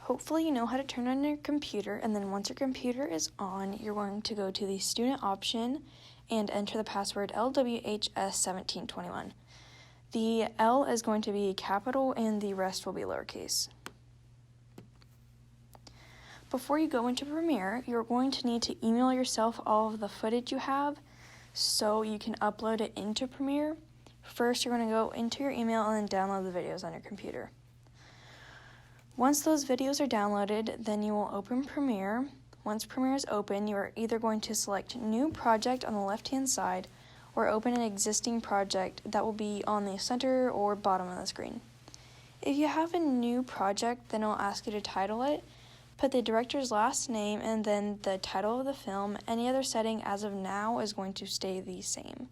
Hopefully you know how to turn on your computer, and then once your computer is on, you're going to go to the student option and enter the password LWHS1721. The L is going to be capital and the rest will be lowercase. Before you go into Premiere, you're going to need to email yourself all of the footage you have so you can upload it into Premiere. First, you're going to go into your email and then download the videos on your computer. Once those videos are downloaded, then you will open Premiere. Once Premiere is open, you are either going to select New Project on the left-hand side or open an existing project that will be on the center or bottom of the screen. If you have a new project, then it will ask you to title it. Put the director's last name and then the title of the film. Any other setting as of now is going to stay the same.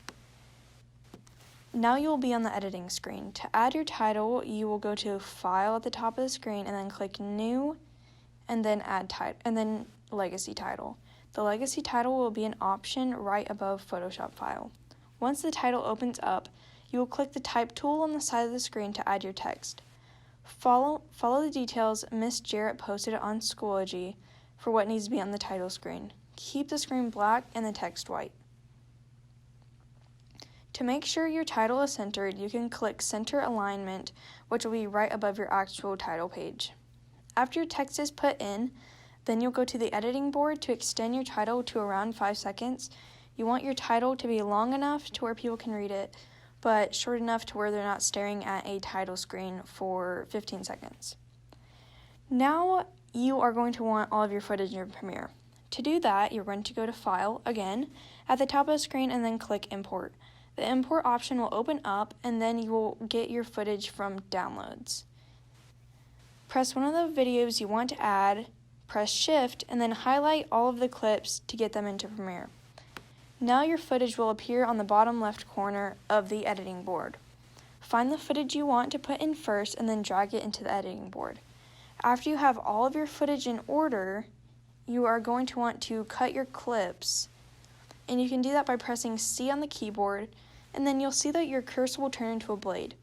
Now you will be on the editing screen. To add your title, you will go to File at the top of the screen and then click New and then Add Title and then Legacy Title. The legacy title will be an option right above Photoshop File. Once the title opens up, you will click the Type tool on the side of the screen to add your text. Follow the details Miss Jarrett posted on Schoology for what needs to be on the title screen. Keep the screen black and the text white. To make sure your title is centered, you can click Center Alignment, which will be right above your actual title page. After your text is put in, then you'll go to the editing board to extend your title to around 5 seconds. You want your title to be long enough to where people can read it, but short enough to where they're not staring at a title screen for 15 seconds. Now you are going to want all of your footage in your Premiere. To do that, you're going to go to File again at the top of the screen and then click Import. The import option will open up and then you will get your footage from Downloads. Press one of the videos you want to add, press Shift, and then highlight all of the clips to get them into Premiere. Now your footage will appear on the bottom left corner of the editing board. Find the footage you want to put in first and then drag it into the editing board. After you have all of your footage in order, you are going to want to cut your clips. And you can do that by pressing C on the keyboard, and then you'll see that your cursor will turn into a blade.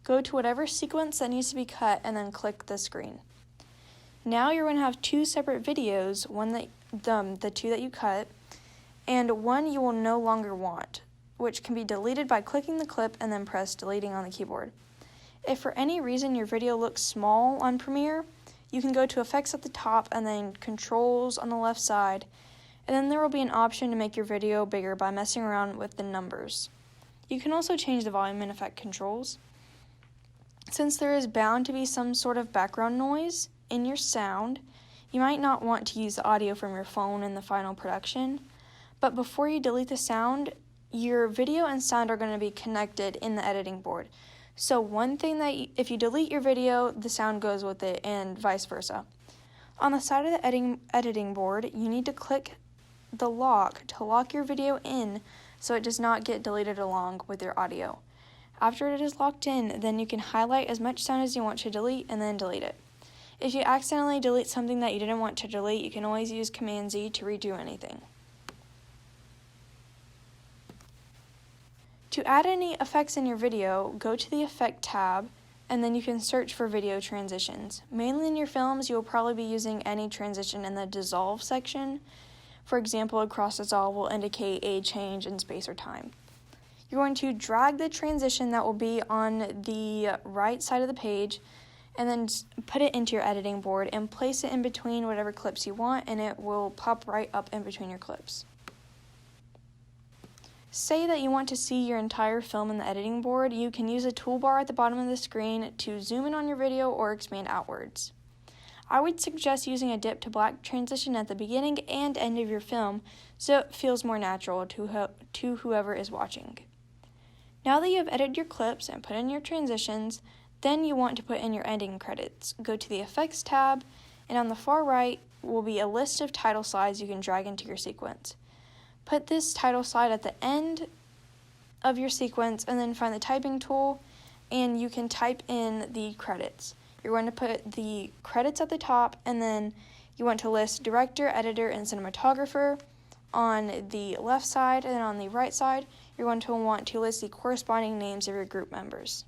Go to whatever sequence that needs to be cut and then click the screen. Now you're going to have two separate videos, one that the two that you cut, and one you will no longer want, which can be deleted by clicking the clip and then press deleting on the keyboard. If for any reason your video looks small on Premiere, you can go to Effects at the top and then Controls on the left side, and then there will be an option to make your video bigger by messing around with the numbers. You can also change the volume and effect controls. Since there is bound to be some sort of background noise in your sound, you might not want to use the audio from your phone in the final production, but before you delete the sound, your video and sound are going to be connected in the editing board. So one thing that if you delete your video, the sound goes with it and vice versa. On the side of the editing board, you need to click the lock to lock your video in so it does not get deleted along with your audio. After it is locked in, then you can highlight as much sound as you want to delete and then delete it. If you accidentally delete something that you didn't want to delete, you can always use Command Z to redo anything. To add any effects in your video, go to the Effect tab and then you can search for video transitions. Mainly in your films, you will probably be using any transition in the Dissolve section. For example, a cross dissolve will indicate a change in space or time. You're going to drag the transition that will be on the right side of the page and then put it into your editing board and place it in between whatever clips you want, and it will pop right up in between your clips. Say that you want to see your entire film in the editing board, you can use a toolbar at the bottom of the screen to zoom in on your video or expand outwards. I would suggest using a dip to black transition at the beginning and end of your film so it feels more natural to whoever is watching. Now that you have edited your clips and put in your transitions, then you want to put in your ending credits. Go to the Effects tab, and on the far right will be a list of title slides you can drag into your sequence. Put this title slide at the end of your sequence and then find the typing tool, and you can type in the credits. You're going to put the credits at the top, and then you want to list director, editor, and cinematographer on the left side, and then on the right side, you're going to want to list the corresponding names of your group members.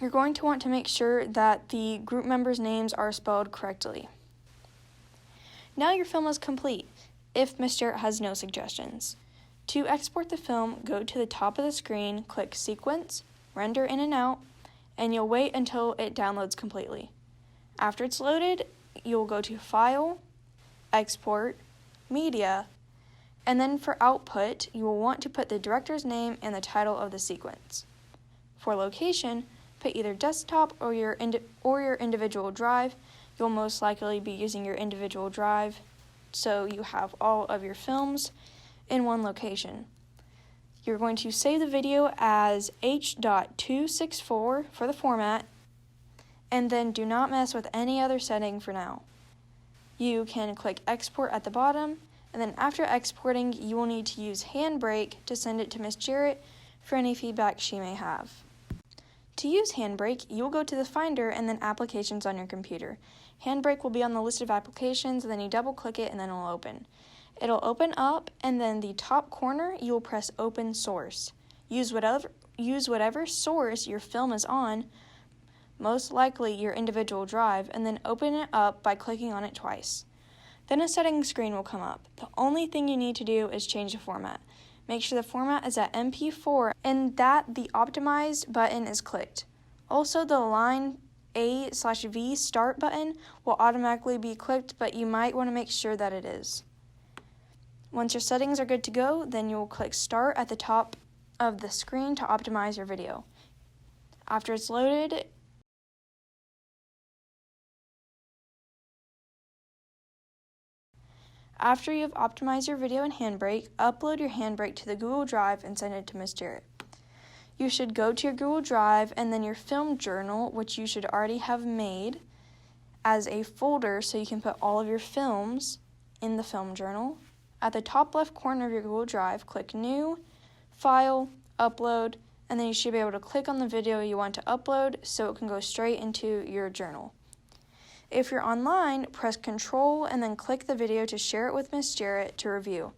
You're going to want to make sure that the group members' names are spelled correctly. Now your film is complete, if Ms. Jarrett has no suggestions. To export the film, go to the top of the screen, click Sequence, Render In and Out, and you'll wait until it downloads completely. After it's loaded, you'll go to File, Export, Media, and then for output, you will want to put the director's name and the title of the sequence. For location, put either desktop or your individual drive. You'll most likely be using your individual drive, so you have all of your films in one location. You're going to save the video as H.264 for the format, and then do not mess with any other setting for now. You can click Export at the bottom, and then after exporting, you will need to use Handbrake to send it to Ms. Jarrett for any feedback she may have. To use Handbrake, you will go to the Finder and then Applications on your computer. Handbrake will be on the list of applications, and then you double-click it, and then it will open. It'll open up, and then the top corner, you will press Open Source. Use whatever source your film is on, most likely your individual drive, and then open it up by clicking on it twice. Then a settings screen will come up. The only thing you need to do is change the format. Make sure the format is at MP4 and that the optimized button is clicked. Also, the line A/V start button will automatically be clicked, but you might want to make sure that it is. Once your settings are good to go, then you'll click Start at the top of the screen to optimize your video. After it's loaded, after you've optimized your video in Handbrake, upload your Handbrake to the Google Drive and send it to Ms. Jarrett. You should go to your Google Drive and then your film journal, which you should already have made, as a folder so you can put all of your films in the film journal. At the top left corner of your Google Drive, click New, File, Upload, and then you should be able to click on the video you want to upload so it can go straight into your journal. If you're online, press Control and then click the video to share it with Ms. Jarrett to review.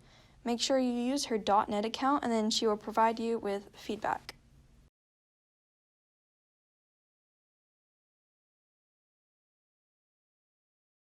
Make sure you use her .net account, and then she will provide you with feedback.